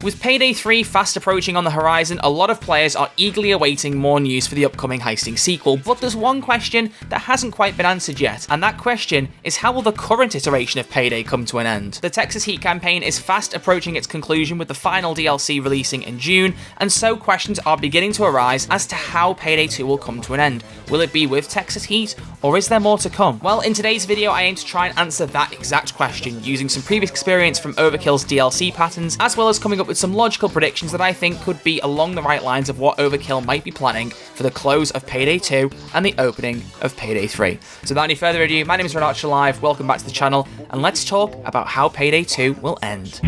With Payday 3 fast approaching on the horizon, a lot of players are eagerly awaiting more news for the upcoming heisting sequel, but there's one question that hasn't quite been answered yet, and that question is how will the current iteration of Payday come to an end? The Texas Heat campaign is fast approaching its conclusion with the final DLC releasing in June, and so questions are beginning to arise as to how Payday 2 will come to an end. Will it be with Texas Heat, or is there more to come? Well, in today's video I aim to try and answer that exact question, using some previous experience from Overkill's DLC patterns, as well as coming up with some logical predictions that I think could be along the right lines of what Overkill might be planning for the close of Payday 2 and the opening of Payday 3. So without any further ado, my name is Renarch Live, welcome back to the channel, and let's talk about how Payday 2 will end.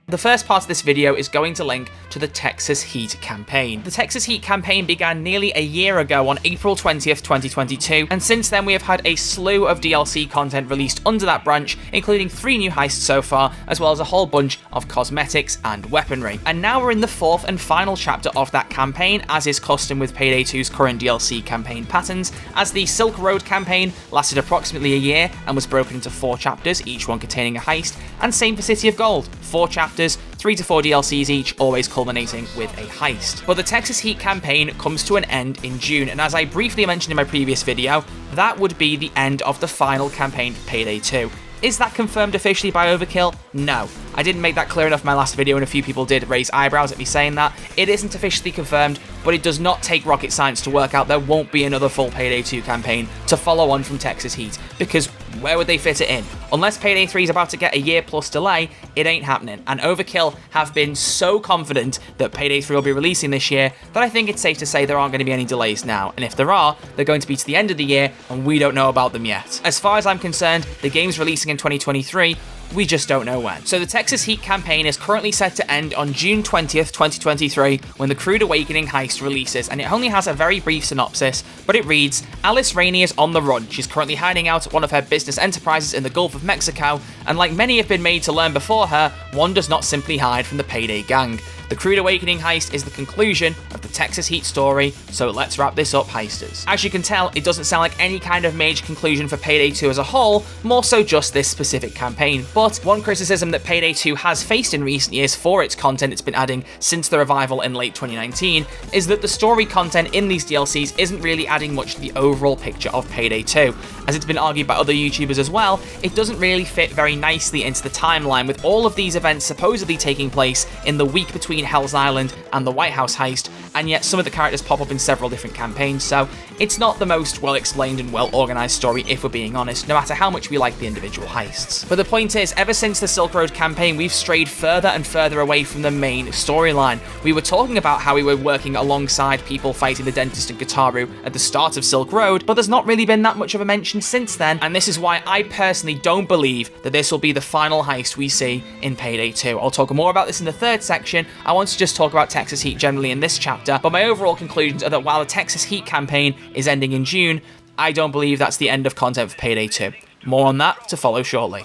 The first part of this video is going to link to the Texas Heat campaign. The Texas Heat campaign began nearly a year ago on April 20th, 2022, and since then we have had a slew of DLC content released under that branch, including 3 new heists so far, as well as a whole bunch of cosmetics and weaponry. And now we're in the 4th and final chapter of that campaign, as is custom with Payday 2's current DLC campaign patterns, as the Silk Road campaign lasted approximately a year and was broken into 4 chapters, each one containing a heist, and same for City of Gold, 4 chapters, 3 to 4 DLCs each, always culminating with a heist. But the Texas Heat campaign comes to an end in June, and as I briefly mentioned in my previous video, that would be the end of the final campaign for Payday 2. Is that confirmed officially by Overkill? No. I didn't make that clear enough in my last video, and a few people did raise eyebrows at me saying that. It isn't officially confirmed, but it does not take rocket science to work out there won't be another full Payday 2 campaign to follow on from Texas Heat, because where would they fit it in? Unless Payday 3 is about to get a year plus delay, it ain't happening, and Overkill have been so confident that Payday 3 will be releasing this year that I think it's safe to say there aren't going to be any delays now, and if there are, they're going to be to the end of the year, and we don't know about them yet. As far as I'm concerned, the game's releasing in 2023, we just don't know when. So the Texas Heat campaign is currently set to end on June 20th, 2023, when the Crude Awakening heist releases, and it only has a very brief synopsis, but it reads, Alice Rainey is on the run. She's currently hiding out at one of her business enterprises in the Gulf of Mexico, and like many have been made to learn before her, one does not simply hide from the Payday gang. The Crude Awakening heist is the conclusion of the Texas Heat story, so let's wrap this up, heisters. As you can tell, it doesn't sound like any kind of major conclusion for Payday 2 as a whole, more so just this specific campaign. But one criticism that Payday 2 has faced in recent years for its content it's been adding since the revival in late 2019 is that the story content in these DLCs isn't really adding much to the overall picture of Payday 2. As it's been argued by other YouTubers as well, it doesn't really fit very nicely into the timeline, with all of these events supposedly taking place in the week between Hell's Island and the White House heist, and yet some of the characters pop up in several different campaigns, so it's not the most well-explained and well-organised story, if we're being honest, no matter how much we like the individual heists. But the point is, ever since the Silk Road campaign, we've strayed further and further away from the main storyline. We were talking about how we were working alongside people fighting the dentist and Gitaru at the start of Silk Road, but there's not really been that much of a mention since then, and this is why I personally don't believe that this will be the final heist we see in Payday 2. I'll talk more about this in the 3rd section. I want to just talk about Texas Heat generally in this chapter, but my overall conclusions are that while the Texas Heat campaign is ending in June, I don't believe that's the end of content for Payday 2. More on that to follow shortly.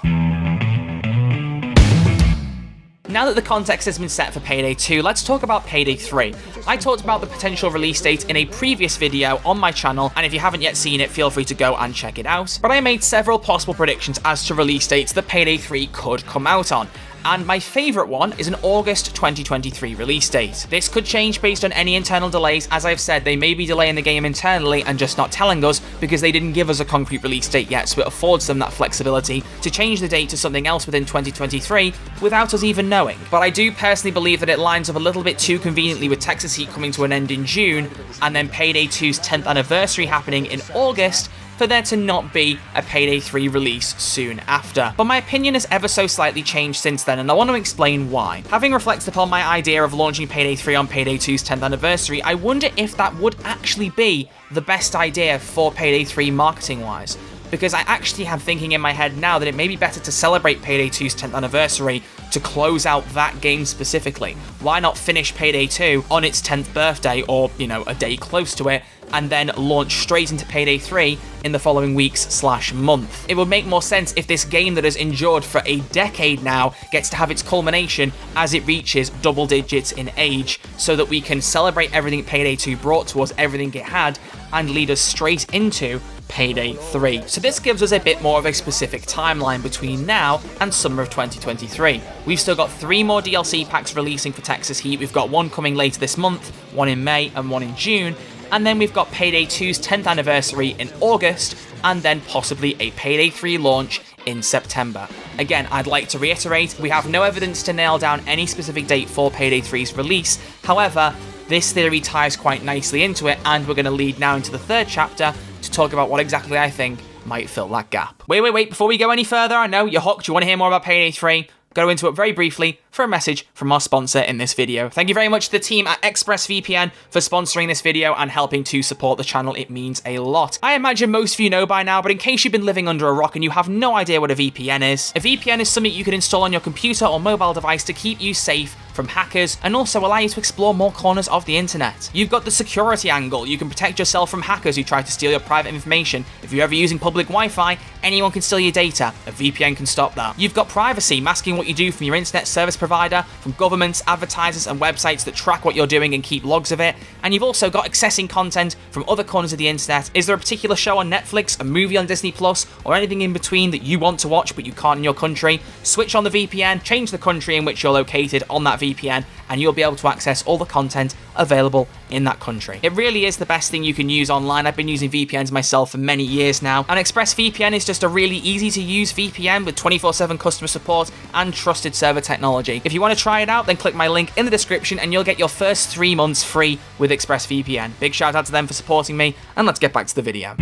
Now that the context has been set for Payday 2, let's talk about Payday 3. I talked about the potential release date in a previous video on my channel, and if you haven't yet seen it, feel free to go and check it out. But I made several possible predictions as to release dates that Payday 3 could come out on, and my favourite one is an August 2023 release date. This could change based on any internal delays. As I've said, they may be delaying the game internally and just not telling us because they didn't give us a concrete release date yet, so it affords them that flexibility to change the date to something else within 2023 without us even knowing. But I do personally believe that it lines up a little bit too conveniently with Texas Heat coming to an end in June and then Payday 2's 10th anniversary happening in August, for there to not be a Payday 3 release soon after. But my opinion has ever so slightly changed since then, and I want to explain why. Having reflected upon my idea of launching Payday 3 on Payday 2's 10th anniversary, I wonder if that would actually be the best idea for Payday 3 marketing-wise. Because I actually am thinking in my head now that it may be better to celebrate Payday 2's 10th anniversary to close out that game specifically. Why not finish Payday 2 on its 10th birthday, or, you know, a day close to it, and then launch straight into Payday 3 in the following weeks/month. It would make more sense if this game that has endured for a decade now gets to have its culmination as it reaches double digits in age, so that we can celebrate everything Payday 2 brought to us, everything it had, and lead us straight into Payday 3. So this gives us a bit more of a specific timeline between now and summer of 2023. We've still got 3 more DLC packs releasing for Texas Heat. We've got one coming later this month, one in May and one in June. And then we've got Payday 2's 10th anniversary in August, and then possibly a Payday 3 launch in September. Again, I'd like to reiterate, we have no evidence to nail down any specific date for Payday 3's release. However, this theory ties quite nicely into it, and we're going to lead now into the 3rd chapter to talk about what exactly I think might fill that gap. Wait, before we go any further, I know you're hooked, you want to hear more about Payday 3? Go into it very briefly for a message from our sponsor in this video. Thank you very much to the team at ExpressVPN for sponsoring this video and helping to support the channel. It means a lot. I imagine most of you know by now, but in case you've been living under a rock and you have no idea what a VPN is something you can install on your computer or mobile device to keep you safe from hackers and also allow you to explore more corners of the internet. You've got the security angle. You can protect yourself from hackers who try to steal your private information. If you're ever using public Wi-Fi, anyone can steal your data. A VPN can stop that. You've got privacy, masking what you do from your internet service provider, from governments, advertisers, and websites that track what you're doing and keep logs of it. And you've also got accessing content from other corners of the internet. Is there a particular show on Netflix, a movie on Disney Plus, or anything in between that you want to watch but you can't in your country? Switch on the VPN, change the country in which you're located on that VPN, and you'll be able to access all the content available in that country. It really is the best thing you can use online. I've been using VPNs myself for many years now, and ExpressVPN is just a really easy to use VPN with 24/7 customer support and trusted server technology. If you want to try it out, then click my link in the description and you'll get your first 3 months free with ExpressVPN. Big shout out to them for supporting me, and let's get back to the video.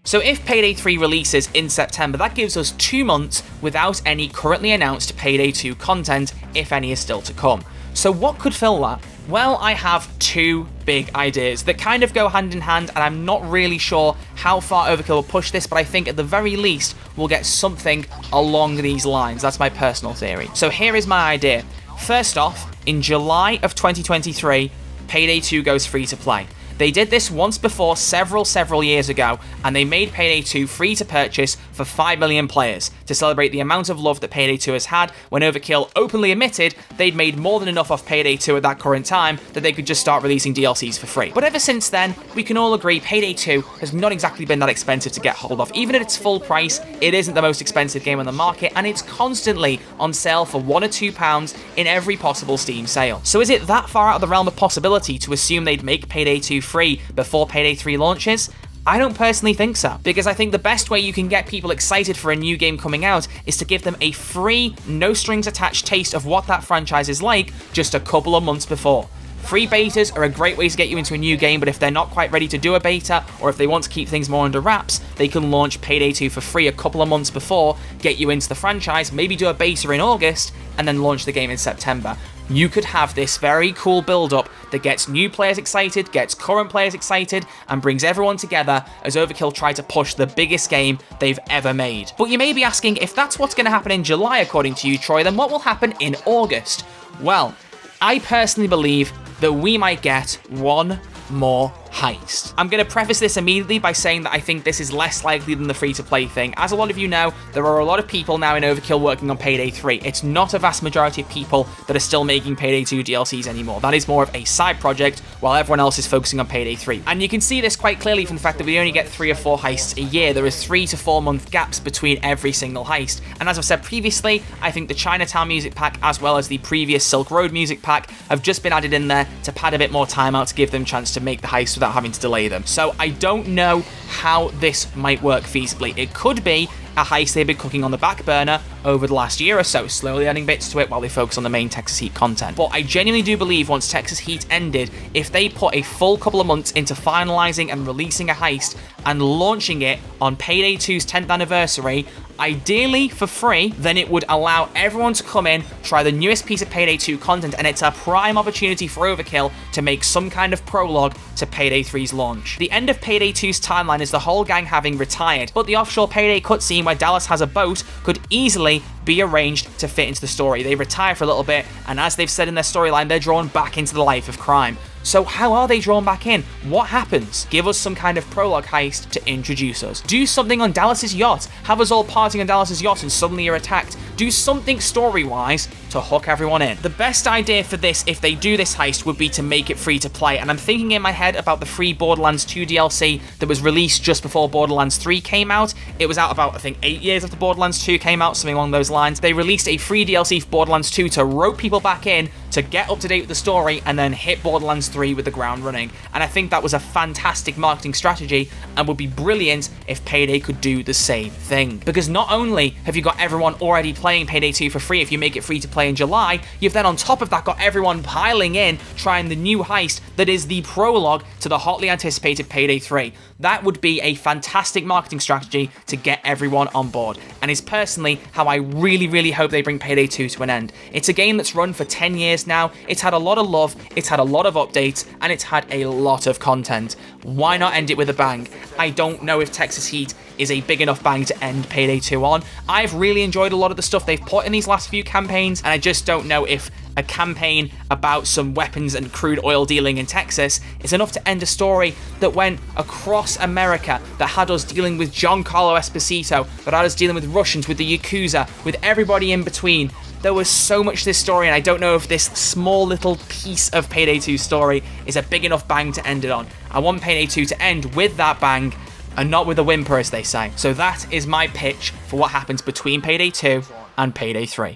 So if Payday 3 releases in September, that gives us 2 months without any currently announced Payday 2 content, if any is still to come. So what could fill that? Well, I have 2 big ideas that kind of go hand in hand, and I'm not really sure how far Overkill will push this, but I think at the very least we'll get something along these lines. That's my personal theory. So here is my idea. First off, in July of 2023, Payday 2 goes free to play. They did this once before several years ago, and they made Payday 2 free to purchase for 5 million players to celebrate the amount of love that Payday 2 has had, when Overkill openly admitted they'd made more than enough off Payday 2 at that current time that they could just start releasing DLCs for free. But ever since then, we can all agree Payday 2 has not exactly been that expensive to get hold of. Even at its full price, it isn't the most expensive game on the market, and it's constantly on sale for £1 or £2 in every possible Steam sale. So is it that far out of the realm of possibility to assume they'd make Payday 2 free before Payday 3 launches? I don't personally think so, because I think the best way you can get people excited for a new game coming out is to give them a free, no strings attached taste of what that franchise is like just a couple of months before. Free betas are a great way to get you into a new game, but if they're not quite ready to do a beta, or if they want to keep things more under wraps, they can launch Payday 2 for free a couple of months before, get you into the franchise, maybe do a beta in August, and then launch the game in September. You could have this very cool build-up that gets new players excited, gets current players excited, and brings everyone together as Overkill try to push the biggest game they've ever made. But you may be asking, if that's what's going to happen in July according to you, Troy, then what will happen in August? Well, I personally believe that we might get one more heist. I'm going to preface this immediately by saying that I think this is less likely than the free-to-play thing. As a lot of you know, there are a lot of people now in Overkill working on Payday 3. It's not a vast majority of people that are still making Payday 2 DLCs anymore. That is more of a side project, while everyone else is focusing on Payday 3. And you can see this quite clearly from the fact that we only get 3 or 4 heists a year. There is 3 to 4 month gaps between every single heist. And as I've said previously, I think the Chinatown music pack, as well as the previous Silk Road music pack, have just been added in there to pad a bit more time out to give them a chance to make the heist without having to delay them. So I don't know how this might work feasibly. It could be a heist they've been cooking on the back burner over the last year or so, slowly adding bits to it while they focus on the main Texas Heat content. But I genuinely do believe once Texas Heat ended, if they put a full couple of months into finalizing and releasing a heist and launching it on Payday 2's 10th anniversary, ideally for free, then it would allow everyone to come in, try the newest piece of Payday 2 content, and it's a prime opportunity for Overkill to make some kind of prologue to Payday 3's launch. The end of Payday 2's timeline is the whole gang having retired, but the offshore Payday cutscene where Dallas has a boat could easily be arranged to fit into the story. They retire for a little bit, and as they've said in their storyline, they're drawn back into the life of crime. So how are they drawn back in? What happens? Give us some kind of prologue heist to introduce us. Do something on Dallas's yacht. Have us all partying on Dallas's yacht and suddenly you're attacked. Do something story-wise to hook everyone in. The best idea for this, if they do this heist, would be to make it free to play, and I'm thinking in my head about the free Borderlands 2 DLC that was released just before Borderlands 3 came out. It was out about, I think, 8 years after Borderlands 2 came out, something along those lines. They released a free DLC for Borderlands 2 to rope people back in, to get up to date with the story, and then hit Borderlands 3 with the ground running. And I think that was a fantastic marketing strategy and would be brilliant if Payday could do the same thing. Because not only have you got everyone already playing Payday 2 for free if you make it free to play in July, you've then on top of that got everyone piling in trying the new heist that is the prologue to the hotly anticipated Payday 3. That would be a fantastic marketing strategy to get everyone on board, and is personally how I really hope they bring Payday 2 to an end. It's a game that's run for 10 years now, it's had a lot of love, it's had a lot of updates, and it's had a lot of content. Why not end it with a bang? I don't know if Texas Heat is a big enough bang to end Payday 2 on. I've really enjoyed a lot of the stuff they've put in these last few campaigns, and I just don't know if a campaign about some weapons and crude oil dealing in Texas is enough to end a story that went across America, that had us dealing with Giancarlo Esposito, that had us dealing with Russians, with the Yakuza, with everybody in between. There was so much to this story, and I don't know if this small little piece of Payday 2's story is a big enough bang to end it on. I want Payday 2 to end with that bang, and not with a whimper, as they say. So that is my pitch for what happens between Payday 2 and Payday 3.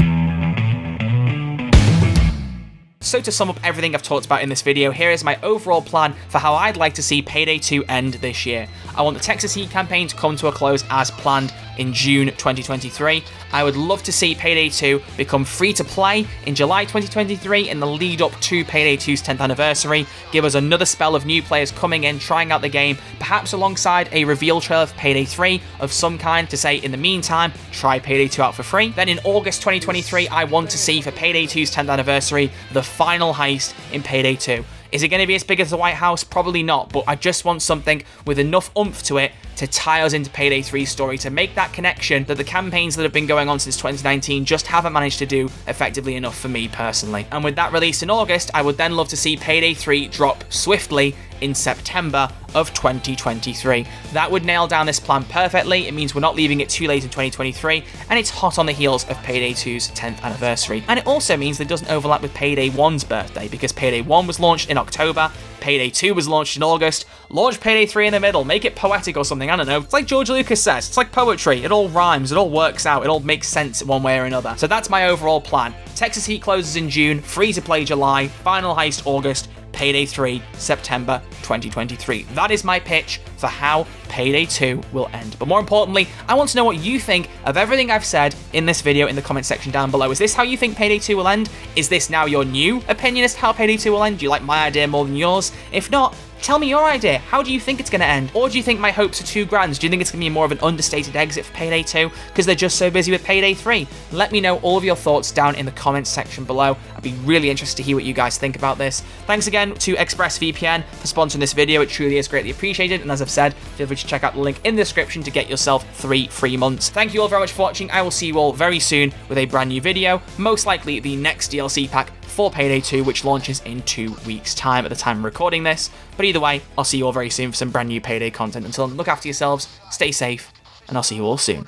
So to sum up everything I've talked about in this video, here is my overall plan for how I'd like to see Payday 2 end this year. I want the Texas Heat campaign to come to a close as planned in June 2023. I would love to see Payday 2 become free to play in July 2023 in the lead up to Payday 2's 10th anniversary. Give us another spell of new players coming in, trying out the game, perhaps alongside a reveal trailer for Payday 3 of some kind to say, in the meantime, try Payday 2 out for free. Then in August 2023, I want to see for Payday 2's 10th anniversary, the final heist in Payday 2. Is it going to be as big as the White House? Probably not, but I just want something with enough oomph to it to tie us into Payday 3's story, to make that connection that the campaigns that have been going on since 2019 just haven't managed to do effectively enough for me personally. And with that released in August, I would then love to see Payday 3 drop swiftly in September of 2023. That would nail down this plan perfectly. It means we're not leaving it too late in 2023, and it's hot on the heels of Payday 2's 10th anniversary. And it also means that it doesn't overlap with Payday 1's birthday, because Payday 1 was launched in October, Payday 2 was launched in August. Launch Payday 3 in the middle, make it poetic or something, I don't know. It's like George Lucas says, it's like poetry. It all rhymes, it all works out, it all makes sense one way or another. So that's my overall plan. Texas Heat closes in June, free to play July, final heist August, Payday 3, September 2023. That is my pitch for how Payday 2 will end. But more importantly, I want to know what you think of everything I've said in this video in the comment section down below. Is this how you think Payday 2 will end? Is this now your new opinion as to how Payday 2 will end? Do you like my idea more than yours? If not, tell me your idea. How do you think it's going to end? Or do you think my hopes are too grand? Do you think it's going to be more of an understated exit for Payday 2 because they're just so busy with Payday 3? Let me know all of your thoughts down in the comments section below. I'd be really interested to hear what you guys think about this. Thanks again to ExpressVPN for sponsoring this video. It truly is greatly appreciated. And as I've said, feel free to check out the link in the description to get yourself 3 free months. Thank you all very much for watching. I will see you all very soon with a brand new video, most likely the next DLC pack for Payday 2, which launches in 2 weeks' time at the time of recording this. But either way, I'll see you all very soon for some brand new Payday content. Until then, look after yourselves, stay safe, and I'll see you all soon.